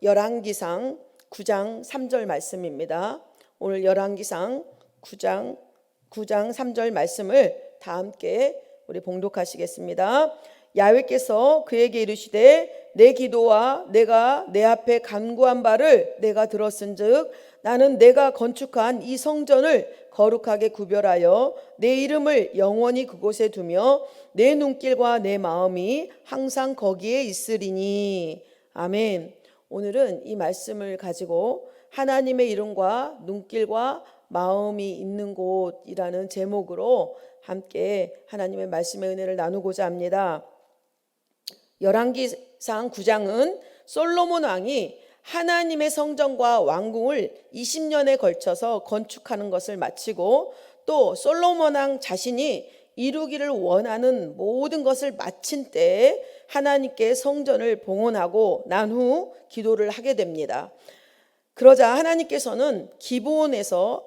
열왕기상 9장 3절 말씀입니다. 오늘 열왕기상 9장 3절 말씀을 다 함께 우리 봉독하시겠습니다. 야훼께서 그에게 이르시되 내 기도와 내가 내 앞에 간구한 바를 내가 들었은즉 나는 내가 건축한 이 성전을 거룩하게 구별하여 내 이름을 영원히 그곳에 두며 내 눈길과 내 마음이 항상 거기에 있으리니. 아멘. 오늘은 이 말씀을 가지고 하나님의 이름과 눈길과 마음이 있는 곳이라는 제목으로 함께 하나님의 말씀의 은혜를 나누고자 합니다. 열왕기상 9장은 솔로몬 왕이 하나님의 성전과 왕궁을 20년에 걸쳐서 건축하는 것을 마치고 또 솔로몬 왕 자신이 이루기를 원하는 모든 것을 마친 때에 하나님께 성전을 봉헌하고 난 후 기도를 하게 됩니다. 그러자 하나님께서는 기브온에서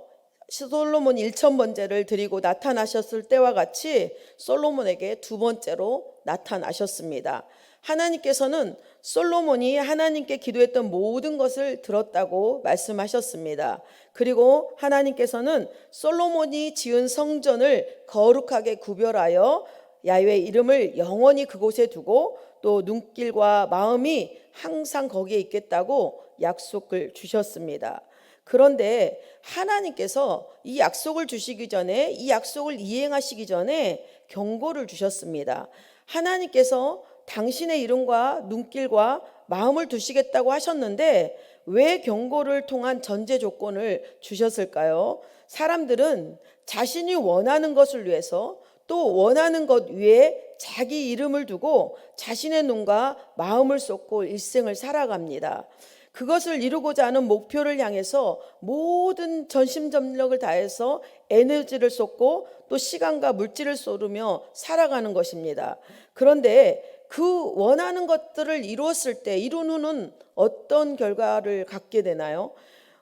솔로몬 1,000번제를 드리고 나타나셨을 때와 같이 솔로몬에게 두 번째로 나타나셨습니다. 하나님께서는 솔로몬이 하나님께 기도했던 모든 것을 들었다고 말씀하셨습니다. 그리고 하나님께서는 솔로몬이 지은 성전을 거룩하게 구별하여 야훼 이름을 영원히 그곳에 두고 또 눈길과 마음이 항상 거기에 있겠다고 약속을 주셨습니다. 그런데 하나님께서 이 약속을 주시기 전에, 이 약속을 이행하시기 전에 경고를 주셨습니다. 하나님께서 당신의 이름과 눈길과 마음을 두시겠다고 하셨는데 왜 경고를 통한 전제 조건을 주셨을까요? 사람들은 자신이 원하는 것을 위해서 또 원하는 것 위에 자기 이름을 두고 자신의 눈과 마음을 쏟고 일생을 살아갑니다. 그것을 이루고자 하는 목표를 향해서 모든 전심전력을 다해서 에너지를 쏟고 또 시간과 물질을 쏟으며 살아가는 것입니다. 그런데 그 원하는 것들을 이루었을 때 이룬 후는 어떤 결과를 갖게 되나요?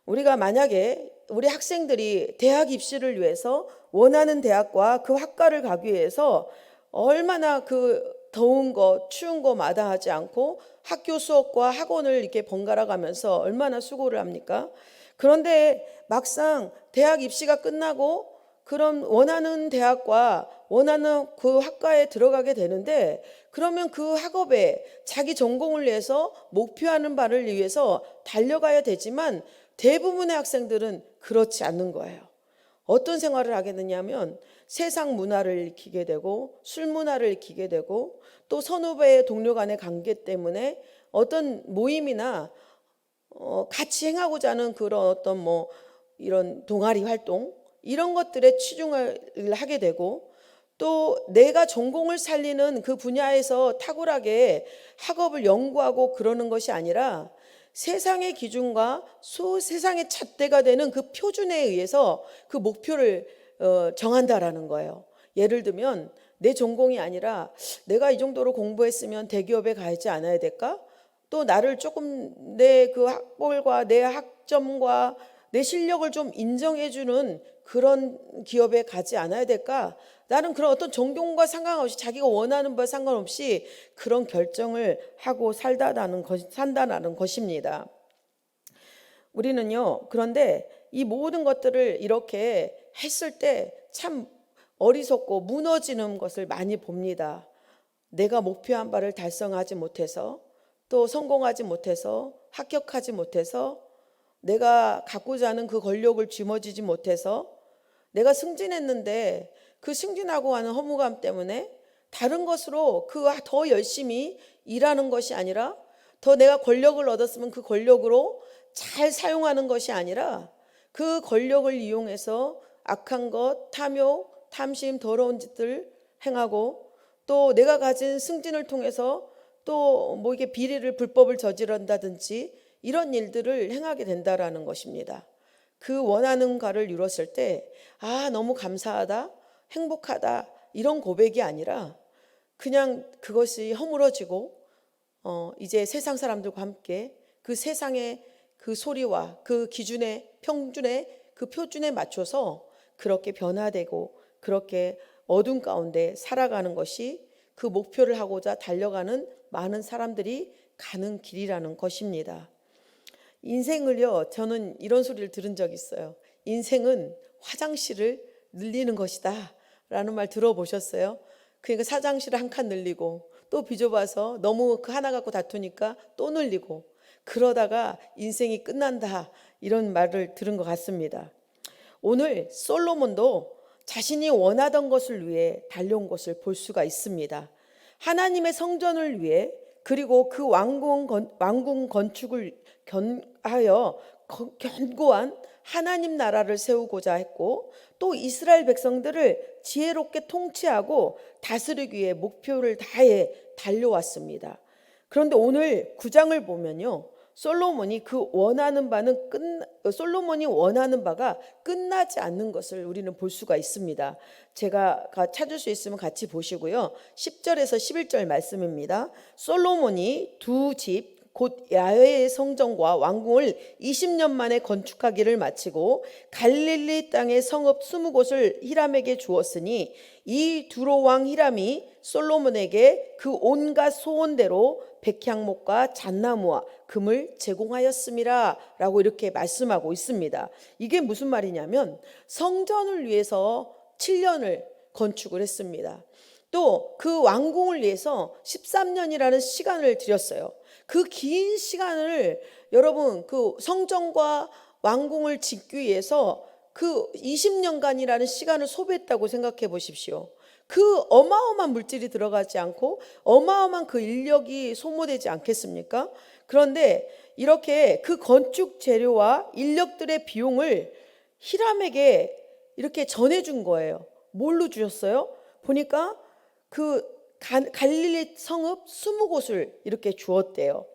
우리가 만약에 우리 학생들이 대학 입시를 위해서 원하는 대학과 그 학과를 가기 위해서 얼마나 그 더운 거 추운 거 마다하지 않고 학교 수업과 학원을 이렇게 번갈아 가면서 얼마나 수고를 합니까? 그런데 막상 대학 입시가 끝나고 그런 원하는 대학과 원하는 그 학과에 들어가게 되는데 그러면 그 학업에 자기 전공을 위해서 목표하는 바를 위해서 달려가야 되지만 대부분의 학생들은 그렇지 않는 거예요. 어떤 생활을 하게 되냐면 세상 문화를 익히게 되고 술 문화를 익히게 되고 또 선후배 동료 간의 관계 때문에 어떤 모임이나 같이 행하고자 하는 그런 어떤 이런 동아리 활동 이런 것들에 치중을 하게 되고 또 내가 전공을 살리는 그 분야에서 탁월하게 학업을 연구하고 그러는 것이 아니라 세상의 기준과 세상의 잣대가 되는 그 표준에 의해서 그 목표를 정한다라는 거예요. 예를 들면 내 전공이 아니라 내가 이 정도로 공부했으면 대기업에 가지 않아야 될까? 또 나를 조금 내 그 학벌과 내 학점과 내 실력을 좀 인정해주는 그런 기업에 가지 않아야 될까? 나는 그런 어떤 전공과 상관없이 자기가 원하는 바에 상관없이 그런 결정을 하고 산다는 것입니다. 우리는요, 그런데 이 모든 것들을 이렇게 했을 때 참 어리석고 무너지는 것을 많이 봅니다. 내가 목표한 바를 달성하지 못해서 또 성공하지 못해서 합격하지 못해서 내가 갖고자 하는 그 권력을 쥐어쥐지 못해서 내가 승진했는데 그 승진하고 하는 허무감 때문에 다른 것으로 그 더 열심히 일하는 것이 아니라 더 내가 권력을 얻었으면 그 권력으로 잘 사용하는 것이 아니라 그 권력을 이용해서 악한 것, 탐욕, 탐심, 더러운 짓들 행하고 또 내가 가진 승진을 통해서 또 이게 비리를 불법을 저지른다든지 이런 일들을 행하게 된다라는 것입니다. 그 원하는 바를 이뤘을 때 너무 감사하다, 행복하다 이런 고백이 아니라 그냥 그것이 허물어지고 이제 세상 사람들과 함께 그 세상의 그 소리와 그 기준의 평준의 그 표준에 맞춰서 그렇게 변화되고 그렇게 어둠 가운데 살아가는 것이 그 목표를 하고자 달려가는 많은 사람들이 가는 길이라는 것입니다. 인생을요, 저는 이런 소리를 들은 적이 있어요. 인생은 화장실을 늘리는 것이다 라는 말 들어보셨어요? 그러니까 화장실을 한 칸 늘리고 또 비좁아서 너무 그 하나 갖고 다투니까 또 늘리고 그러다가 인생이 끝난다, 이런 말을 들은 것 같습니다. 오늘 솔로몬도 자신이 원하던 것을 위해 달려온 것을 볼 수가 있습니다. 하나님의 성전을 위해, 그리고 그 왕궁 건축을 견하여 견고한 하나님 나라를 세우고자 했고, 또 이스라엘 백성들을 지혜롭게 통치하고 다스리기 위해 목표를 다해 달려왔습니다. 그런데 오늘 9장을 보면요, 솔로몬이 원하는 바가 끝나지 않는 것을 우리는 볼 수가 있습니다. 제가 찾을 수 있으면 같이 보시고요. 10절에서 11절 말씀입니다. 솔로몬이 두 집 곧 야훼의 성전과 왕궁을 20년 만에 건축하기를 마치고 갈릴리 땅의 성읍 20곳을 히람에게 주었으니 이 두로 왕 히람이 솔로몬에게 그 온갖 소원대로 백향목과 잣나무와 금을 제공하였음이라 라고 이렇게 말씀하고 있습니다. 이게 무슨 말이냐면 성전을 위해서 7년을 건축을 했습니다. 또 그 왕궁을 위해서 13년이라는 시간을 들였어요. 그 긴 시간을 여러분 그 성전과 왕궁을 짓기 위해서 그 20년간이라는 시간을 소비했다고 생각해 보십시오. 그 어마어마한 물질이 들어가지 않고 어마어마한 그 인력이 소모되지 않겠습니까? 그런데 이렇게 그 건축 재료와 인력들의 비용을 히람에게 이렇게 전해준 거예요. 뭘로 주셨어요? 보니까 그 갈릴리 성읍 20곳을 이렇게 주었대요.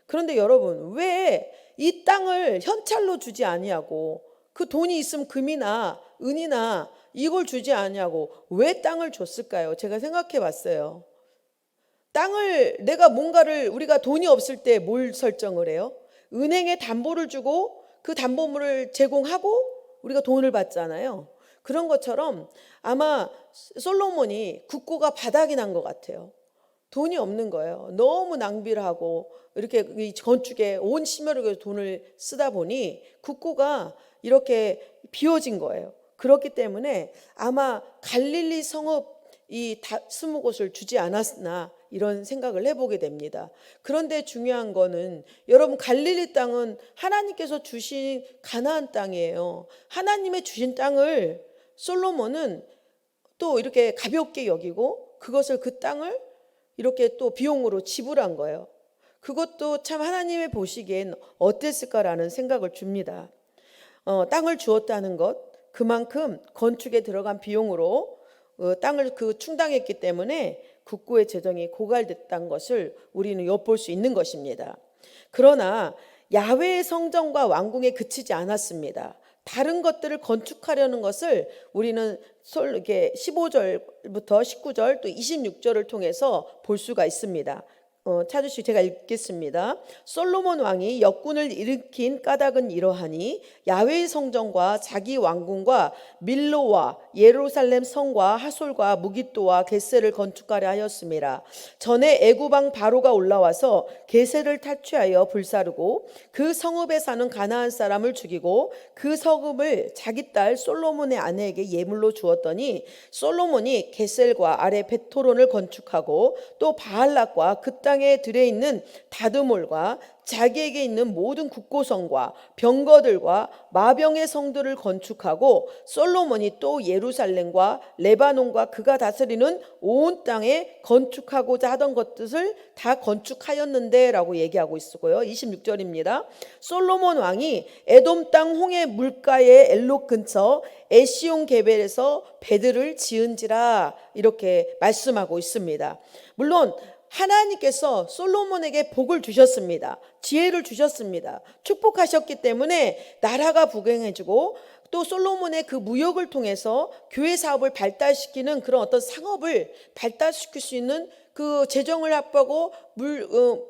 그런데 여러분, 왜 이 땅을 현찰로 주지 아니하고 그 돈이 있으면 금이나 은이나 이걸 주지 아니하고 왜 땅을 줬을까요? 제가 생각해 봤어요. 땅을 우리가 돈이 없을 때 뭘 설정을 해요? 은행에 담보를 주고 그 담보물을 제공하고 우리가 돈을 받잖아요. 그런 것처럼 아마 솔로몬이 국고가 바닥이 난 것 같아요. 돈이 없는 거예요. 너무 낭비를 하고 이렇게 이 건축에 온 심혈을 돈을 쓰다 보니 국고가 이렇게 비워진 거예요. 그렇기 때문에 아마 갈릴리 성읍 이 20곳을 주지 않았나 이런 생각을 해보게 됩니다. 그런데 중요한 거는 여러분, 갈릴리 땅은 하나님께서 주신 가나안 땅이에요. 하나님의 주신 땅을 솔로몬은 또 이렇게 가볍게 여기고 그것을 그 땅을 이렇게 또 비용으로 지불한 거예요. 그것도 참 하나님의 보시기엔 어땠을까라는 생각을 줍니다. 땅을 주었다는 것, 그만큼 건축에 들어간 비용으로 땅을 충당했기 때문에 국고의 재정이 고갈됐다는 것을 우리는 엿볼 수 있는 것입니다. 그러나 야훼의 성전과 왕궁에 그치지 않았습니다. 다른 것들을 건축하려는 것을 우리는 이렇게 15절부터 19절 또 26절을 통해서 볼 수가 있습니다. 찾으시고 제가 읽겠습니다. 솔로몬 왕이 역군을 일으킨 까닭은 이러하니 야훼의 성전과 자기 왕궁과 밀로와 예루살렘 성과 하솔과 무깃도와 겟셀을 건축하려 하였음이라. 전에 애굽왕 바로가 올라와서 겟셀을 탈취하여 불사르고 그 성읍에 사는 가나안 사람을 죽이고 그 성읍을 자기 딸 솔로몬의 아내에게 예물로 주었더니 솔로몬이 겟셀과 아래 베토론을 건축하고 또 바알락과 그 땅에 들에 있는 다드몰과 자기에게 있는 모든 국고성과 병거들과 마병의 성들을 건축하고 솔로몬이 또 예루살렘과 레바논과 그가 다스리는 온 땅에 건축하고자 하던 것들을 다 건축하였는데 라고 얘기하고 있고요. 26절입니다. 솔로몬 왕이 에돔 땅 홍해 물가의 엘록 근처 에시온 게벨에서 배들을 지은지라 이렇게 말씀하고 있습니다. 물론 하나님께서 솔로몬에게 복을 주셨습니다. 지혜를 주셨습니다. 축복하셨기 때문에 나라가 부강해지고 또 솔로몬의 그 무역을 통해서 교회 사업을 발달시키는 그런 어떤 상업을 발달시킬 수 있는 그 재정을 확보하고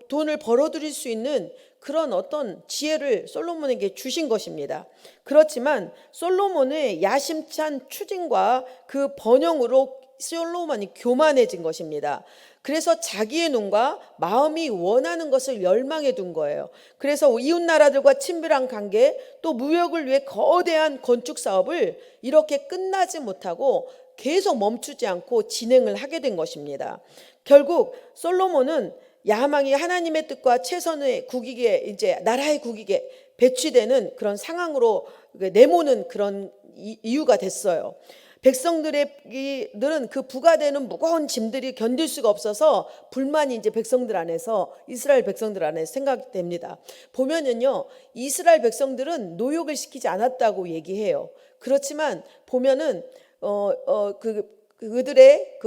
돈을 벌어들일 수 있는 그런 어떤 지혜를 솔로몬에게 주신 것입니다. 그렇지만 솔로몬의 야심찬 추진과 그 번영으로 솔로몬이 교만해진 것입니다. 그래서 자기의 눈과 마음이 원하는 것을 열망해 둔 거예요. 그래서 이웃 나라들과 친밀한 관계, 또 무역을 위해 거대한 건축 사업을 이렇게 끝나지 못하고 계속 멈추지 않고 진행을 하게 된 것입니다. 결국 솔로몬은 야망이 하나님의 뜻과 최선의 국익에, 이제 나라의 국익에 배치되는 그런 상황으로 내모는 그런 이유가 됐어요. 백성들은 그 부과되는 무거운 짐들이 견딜 수가 없어서 불만이 이제 백성들 안에서, 이스라엘 백성들 안에서 생각됩니다. 보면은요, 이스라엘 백성들은 노역을 시키지 않았다고 얘기해요. 그렇지만 보면은 그들의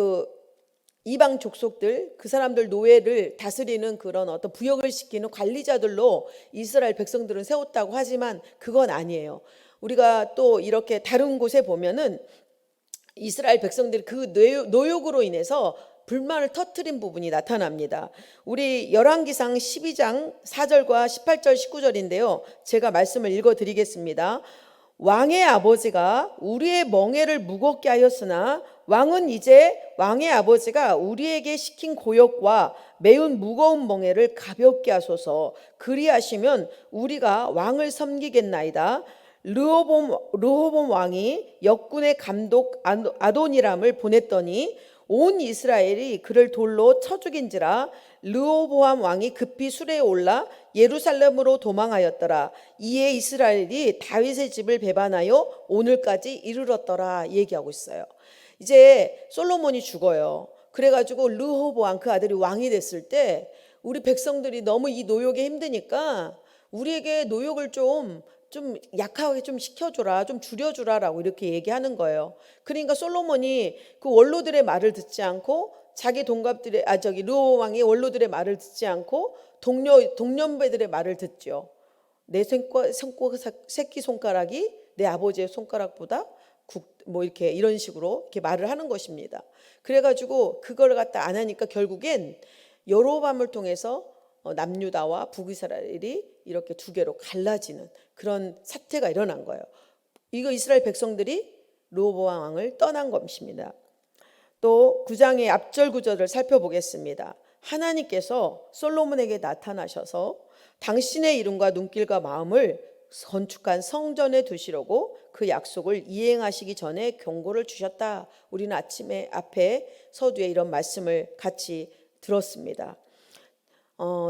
이방 족속들, 그 사람들 노예를 다스리는 그런 어떤 부역을 시키는 관리자들로 이스라엘 백성들은 세웠다고 하지만 그건 아니에요. 우리가 또 이렇게 다른 곳에 보면은 이스라엘 백성들이 그 노역으로 인해서 불만을 터뜨린 부분이 나타납니다. 우리 열왕기상 12장 4절과 18절 19절인데요. 제가 말씀을 읽어드리겠습니다. 왕의 아버지가 우리의 멍에를 무겁게 하였으나 왕은 이제 왕의 아버지가 우리에게 시킨 고역과 매운 무거운 멍에를 가볍게 하소서. 그리하시면 우리가 왕을 섬기겠나이다. 르호봄 왕이 역군의 감독 아도니람을 보냈더니 온 이스라엘이 그를 돌로 쳐 죽인지라. 르호보암 왕이 급히 수레에 올라 예루살렘으로 도망하였더라. 이에 이스라엘이 다윗의 집을 배반하여 오늘까지 이르렀더라 얘기하고 있어요. 이제 솔로몬이 죽어요. 그래가지고 르호보암 그 아들이 왕이 됐을 때 우리 백성들이 너무 이 노역에 힘드니까 우리에게 노역을 좀 약하게 좀 시켜줘라, 좀 줄여주라라고 이렇게 얘기하는 거예요. 그러니까 솔로몬이 그 원로들의 말을 듣지 않고 자기 동갑들의 르호보암 왕의 원로들의 말을 듣지 않고 동년배들의 말을 듣죠. 내 새끼 손가락이 내 아버지의 손가락보다 이렇게 이런 식으로 이렇게 말을 하는 것입니다. 그래가지고 그걸 갖다 안 하니까 결국엔 여로보암을 통해서 남유다와 북이스라엘이 이렇게 두 개로 갈라지는 그런 사태가 일어난 거예요. 이거 이스라엘 백성들이 르호보암 왕을 떠난 것입니다. 또 9장의 앞절 구절을 살펴보겠습니다. 하나님께서 솔로몬에게 나타나셔서 당신의 이름과 눈길과 마음을 건축한 성전에 두시려고 그 약속을 이행하시기 전에 경고를 주셨다. 우리는 아침에 앞에 서두에 이런 말씀을 같이 들었습니다.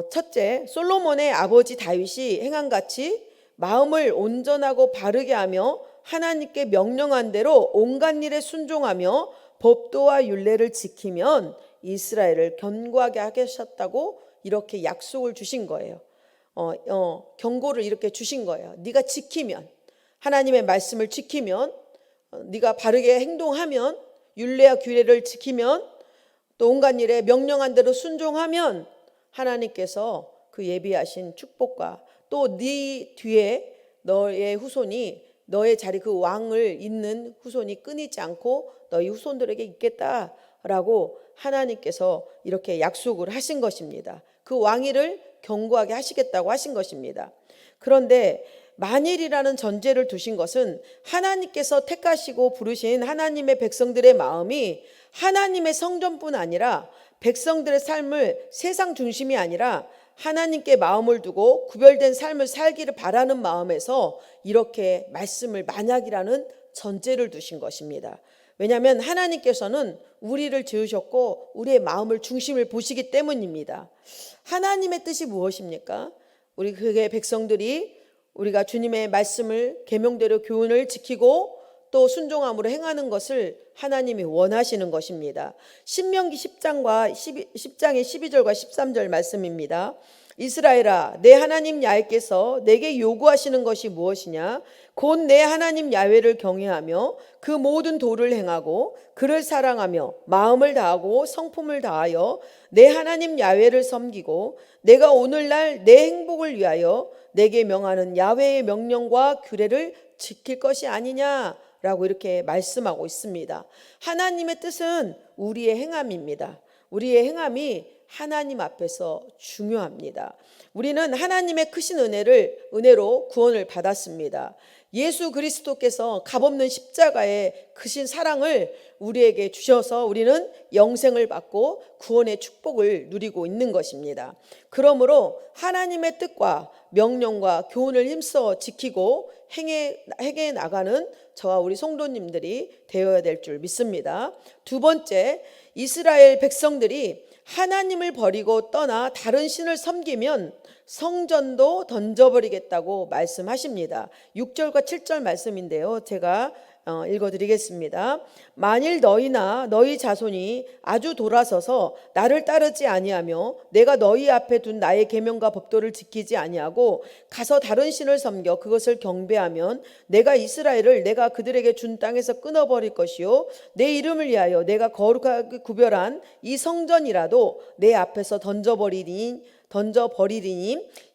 첫째, 솔로몬의 아버지 다윗이 행한같이 마음을 온전하고 바르게 하며 하나님께 명령한 대로 온갖 일에 순종하며 법도와 율례를 지키면 이스라엘을 견고하게 하셨다고 이렇게 약속을 주신 거예요. 경고를 이렇게 주신 거예요. 네가 지키면, 하나님의 말씀을 지키면, 네가 바르게 행동하면, 율례와 규례를 지키면, 또 온갖 일에 명령한 대로 순종하면 하나님께서 그 예비하신 축복과 또 네 뒤에 너의 후손이, 너의 자리 그 왕을 잇는 후손이 끊이지 않고 너희 후손들에게 있겠다라고 하나님께서 이렇게 약속을 하신 것입니다. 그 왕위를 견고하게 하시겠다고 하신 것입니다. 그런데 만일이라는 전제를 두신 것은 하나님께서 택하시고 부르신 하나님의 백성들의 마음이 하나님의 성전뿐 아니라 백성들의 삶을 세상 중심이 아니라 하나님께 마음을 두고 구별된 삶을 살기를 바라는 마음에서 이렇게 말씀을 만약이라는 전제를 두신 것입니다. 왜냐하면 하나님께서는 우리를 지으셨고 우리의 마음을 중심을 보시기 때문입니다. 하나님의 뜻이 무엇입니까? 우리 그의 백성들이 우리가 주님의 말씀을 계명대로 교훈을 지키고 또 순종함으로 행하는 것을 하나님이 원하시는 것입니다. 신명기 10장의 12절과 13절 말씀입니다. 이스라엘아, 내 하나님 야훼께서 내게 요구하시는 것이 무엇이냐? 곧 내 하나님 야훼를 경외하며 그 모든 도를 행하고 그를 사랑하며 마음을 다하고 성품을 다하여 내 하나님 야훼를 섬기고 내가 오늘날 내 행복을 위하여 내게 명하는 야훼의 명령과 규례를 지킬 것이 아니냐라고 이렇게 말씀하고 있습니다. 하나님의 뜻은 우리의 행함입니다. 우리의 행함이 하나님 앞에서 중요합니다. 우리는 하나님의 크신 은혜로 구원을 받았습니다. 예수 그리스도께서 값없는 십자가의 크신 사랑을 우리에게 주셔서 우리는 영생을 받고 구원의 축복을 누리고 있는 것입니다. 그러므로 하나님의 뜻과 명령과 교훈을 힘써 지키고 행해 나가는 저와 우리 성도님들이 되어야 될 줄 믿습니다. 두 번째, 이스라엘 백성들이 하나님을 버리고 떠나 다른 신을 섬기면 성전도 던져버리겠다고 말씀하십니다. 6절과 7절 말씀인데요, 제가 읽어드리겠습니다. 만일 너희나 너희 자손이 아주 돌아서서 나를 따르지 아니하며 내가 너희 앞에 둔 나의 계명과 법도를 지키지 아니하고 가서 다른 신을 섬겨 그것을 경배하면 내가 이스라엘을 내가 그들에게 준 땅에서 끊어버릴 것이요 내 이름을 위하여 내가 거룩하게 구별한 이 성전이라도 내 앞에서 던져버리리니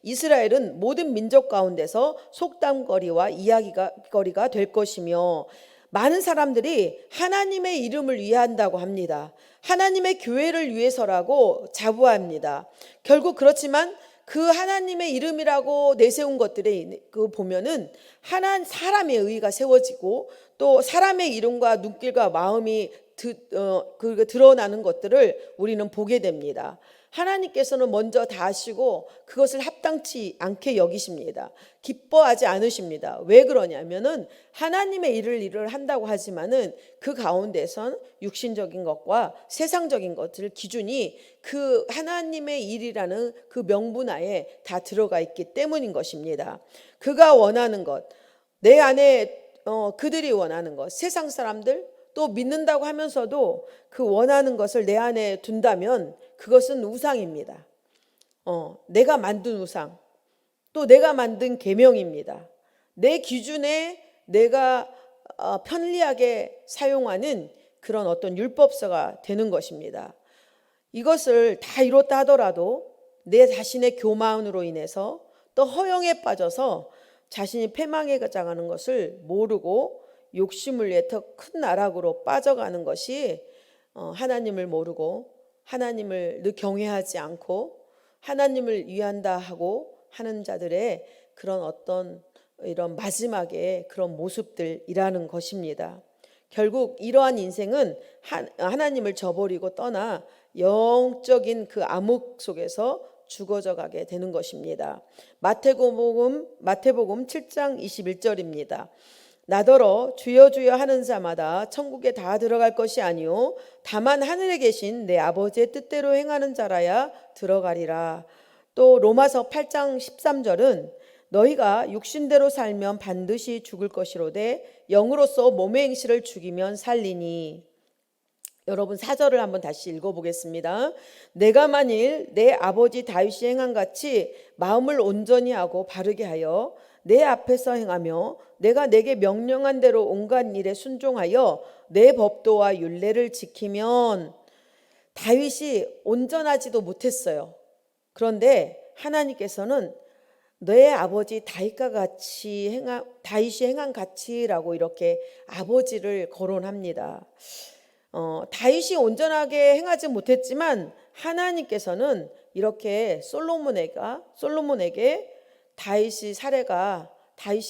이스라엘은 모든 민족 가운데서 속담거리와 이야기거리가 될 것이며, 많은 사람들이 하나님의 이름을 위한다고 합니다. 하나님의 교회를 위해서라고 자부합니다. 결국 그렇지만 그 하나님의 이름이라고 내세운 것들에 보면은 사람의 의가 세워지고 또 사람의 이름과 눈길과 마음이 드러나는 것들을 우리는 보게 됩니다. 하나님께서는 먼저 다 아시고 그것을 합당치 않게 여기십니다. 기뻐하지 않으십니다. 왜 그러냐면은 하나님의 일을 한다고 하지만은 그 가운데선 육신적인 것과 세상적인 것들 기준이 그 하나님의 일이라는 그 명분하에 다 들어가 있기 때문인 것입니다. 그가 원하는 것, 내 안에 그들이 원하는 것, 세상 사람들 또 믿는다고 하면서도 그 원하는 것을 내 안에 둔다면 그것은 우상입니다. 내가 만든 우상, 또 내가 만든 계명입니다. 내 기준에 내가 편리하게 사용하는 그런 어떤 율법서가 되는 것입니다. 이것을 다 이뤘다 하더라도 내 자신의 교만으로 인해서 또 허영에 빠져서 자신이 패망에 가장하는 것을 모르고 욕심을 위해 더 큰 나락으로 빠져가는 것이 하나님을 모르고 하나님을 경외하지 않고 하나님을 위한다 하고 하는 자들의 그런 어떤 이런 마지막에 그런 모습들이라는 것입니다. 결국 이러한 인생은 하나님을 저버리고 떠나 영적인 그 암흑 속에서 죽어져 가게 되는 것입니다. 마태복음 7장 21절입니다. 나더러 주여 주여 하는 자마다 천국에 다 들어갈 것이 아니요 다만 하늘에 계신 내 아버지의 뜻대로 행하는 자라야 들어가리라. 또 로마서 8장 13절은 너희가 육신대로 살면 반드시 죽을 것이로되 영으로서 몸의 행실을 죽이면 살리니. 여러분 4절을 한번 다시 읽어보겠습니다. 내가 만일 내 아버지 다윗이 행한 같이 마음을 온전히 하고 바르게 하여 내 앞에서 행하며 내가 내게 명령한 대로 온갖 일에 순종하여 내 법도와 율례를 지키면. 다윗이 온전하지도 못했어요. 그런데 하나님께서는 내 아버지 다윗이 행한 같이라고 이렇게 아버지를 거론합니다. 다윗이 온전하게 행하지 못했지만 하나님께서는 이렇게 솔로몬에게 다윗이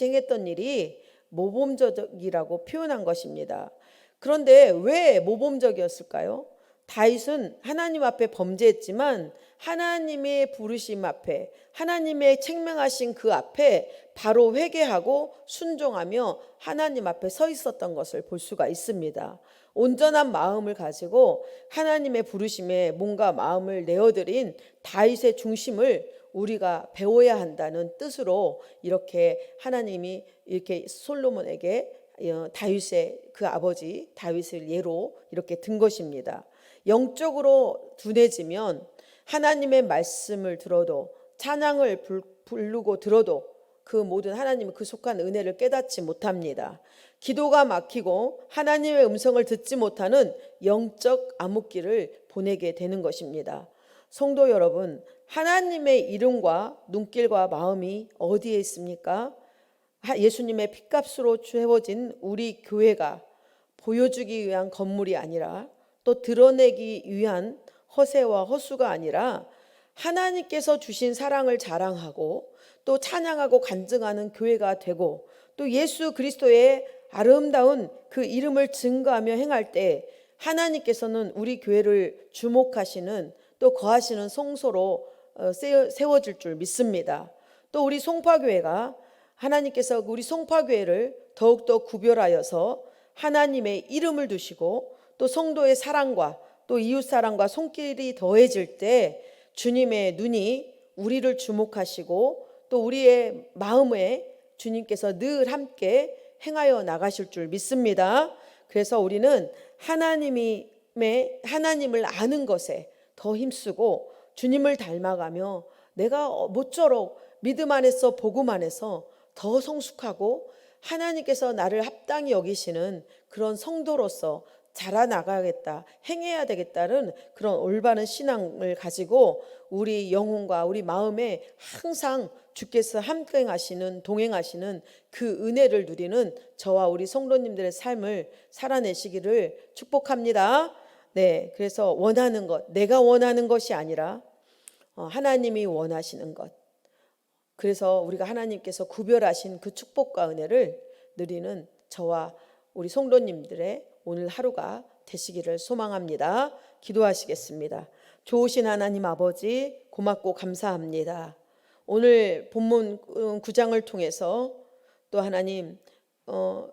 행했던 일이 모범적이라고 표현한 것입니다. 그런데 왜 모범적이었을까요? 다윗은 하나님 앞에 범죄했지만 하나님의 부르심 앞에, 하나님의 책명하신 그 앞에 바로 회개하고 순종하며 하나님 앞에 서 있었던 것을 볼 수가 있습니다. 온전한 마음을 가지고 하나님의 부르심에 몸과 마음을 내어드린 다윗의 중심을 우리가 배워야 한다는 뜻으로 이렇게 하나님이 이렇게 솔로몬에게 다윗의 그 아버지 다윗을 예로 이렇게 든 것입니다. 영적으로 둔해지면 하나님의 말씀을 들어도 찬양을 부르고 들어도 그 모든 하나님의 그 속한 은혜를 깨닫지 못합니다. 기도가 막히고 하나님의 음성을 듣지 못하는 영적 암흑기를 보내게 되는 것입니다. 성도 여러분, 하나님의 이름과 눈길과 마음이 어디에 있습니까? 예수님의 핏값으로 채워진 우리 교회가 보여주기 위한 건물이 아니라 또 드러내기 위한 허세와 허수가 아니라 하나님께서 주신 사랑을 자랑하고 또 찬양하고 간증하는 교회가 되고 또 예수 그리스도의 아름다운 그 이름을 증거하며 행할 때 하나님께서는 우리 교회를 주목하시는 또 거하시는 성소로 세워질 줄 믿습니다. 또 우리 송파교회가 하나님께서 우리 송파교회를 더욱더 구별하여서 하나님의 이름을 두시고 또 성도의 사랑과 또 이웃사랑과 손길이 더해질 때 주님의 눈이 우리를 주목하시고 또 우리의 마음에 주님께서 늘 함께 행하여 나가실 줄 믿습니다. 그래서 우리는 하나님을 아는 것에 더 힘쓰고 주님을 닮아가며 내가 모쪼록 믿음 안에서 복음 안에서 더 성숙하고 하나님께서 나를 합당히 여기시는 그런 성도로서 자라나가야겠다, 행해야 되겠다는 그런 올바른 신앙을 가지고 우리 영혼과 우리 마음에 항상 주께서 함께 하시는 동행하시는 그 은혜를 누리는 저와 우리 성도님들의 삶을 살아내시기를 축복합니다. 네, 그래서 원하는 것, 내가 원하는 것이 아니라 하나님이 원하시는 것. 그래서 우리가 하나님께서 구별하신 그 축복과 은혜를 누리는 저와 우리 성도님들의 오늘 하루가 되시기를 소망합니다. 기도하시겠습니다. 좋으신 하나님 아버지 고맙고 감사합니다. 오늘 본문 9장을 통해서 또 하나님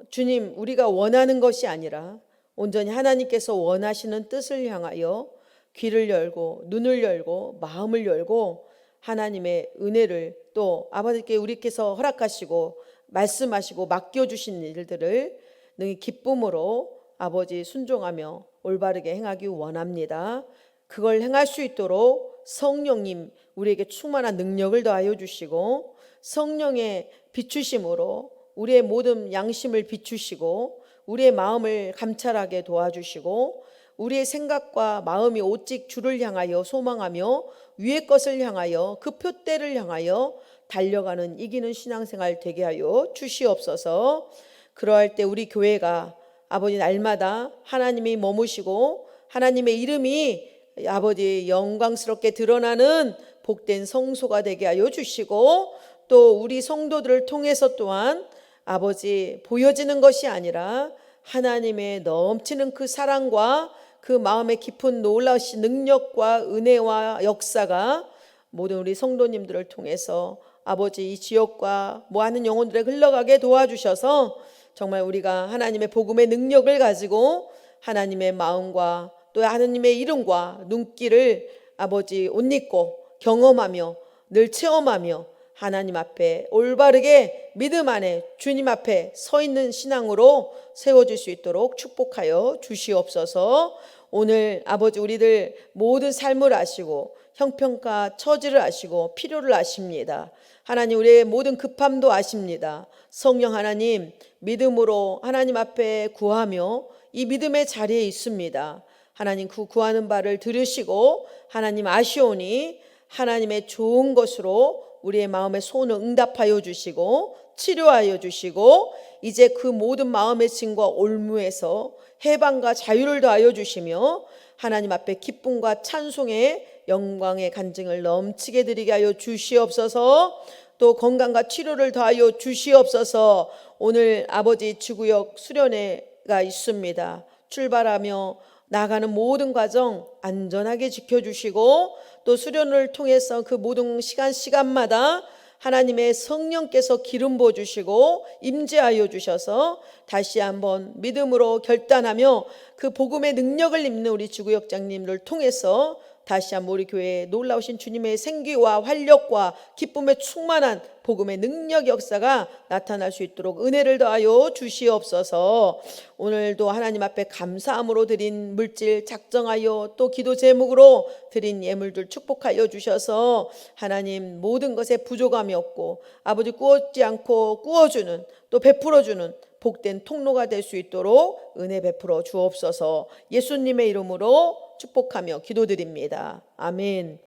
주님 우리가 원하는 것이 아니라 온전히 하나님께서 원하시는 뜻을 향하여 귀를 열고 눈을 열고 마음을 열고 하나님의 은혜를 또 아버지께 우리께서 허락하시고 말씀하시고 맡겨주신 일들을 능히 기쁨으로 아버지 순종하며 올바르게 행하기 원합니다. 그걸 행할 수 있도록 성령님 우리에게 충만한 능력을 더하여 주시고 성령의 비추심으로 우리의 모든 양심을 비추시고 우리의 마음을 감찰하게 도와주시고 우리의 생각과 마음이 오직 주를 향하여 소망하며 위의 것을 향하여 그 표대를 향하여 달려가는 이기는 신앙생활 되게 하여 주시옵소서. 그러할 때 우리 교회가 아버지 날마다 하나님이 머무시고 하나님의 이름이 아버지 영광스럽게 드러나는 복된 성소가 되게 하여 주시고 또 우리 성도들을 통해서 또한 아버지 보여지는 것이 아니라 하나님의 넘치는 그 사랑과 그 마음의 깊은 놀라우신 능력과 은혜와 역사가 모든 우리 성도님들을 통해서 아버지 이 지역과 모아는 영혼들에 흘러가게 도와주셔서 정말 우리가 하나님의 복음의 능력을 가지고 하나님의 마음과 또 하나님의 이름과 눈길을 아버지 옷 입고 경험하며 늘 체험하며 하나님 앞에 올바르게 믿음 안에 주님 앞에 서 있는 신앙으로 세워질 수 있도록 축복하여 주시옵소서. 오늘 아버지 우리들 모든 삶을 아시고 형편과 처지를 아시고 필요를 아십니다. 하나님 우리의 모든 급함도 아십니다. 성령 하나님 믿음으로 하나님 앞에 구하며 이 믿음의 자리에 있습니다. 하나님 그 구하는 바를 들으시고 하나님 아시오니 하나님의 좋은 것으로 우리의 마음의 소원을 응답하여 주시고 치료하여 주시고 이제 그 모든 마음의 짐과 올무에서 해방과 자유를 더하여 주시며 하나님 앞에 기쁨과 찬송의 영광의 간증을 넘치게 드리게 하여 주시옵소서. 또 건강과 치료를 더하여 주시옵소서. 오늘 아버지 지구역 수련회가 있습니다. 출발하며 나가는 모든 과정 안전하게 지켜주시고 또 수련을 통해서 그 모든 시간마다 하나님의 성령께서 기름 부어주시고 임재하여 주셔서 다시 한번 믿음으로 결단하며 그 복음의 능력을 입는 우리 지구역장님을 통해서 다시 한번 우리 교회에 놀라우신 주님의 생기와 활력과 기쁨에 충만한 복음의 능력 역사가 나타날 수 있도록 은혜를 더하여 주시옵소서. 오늘도 하나님 앞에 감사함으로 드린 물질 작정하여 또 기도 제목으로 드린 예물들 축복하여 주셔서 하나님 모든 것에 부족함이 없고 아버지 꾸었지 않고 꾸어주는 또 베풀어주는 복된 통로가 될 수 있도록 은혜 베풀어 주옵소서. 예수님의 이름으로 축복하며 기도드립니다. 아멘.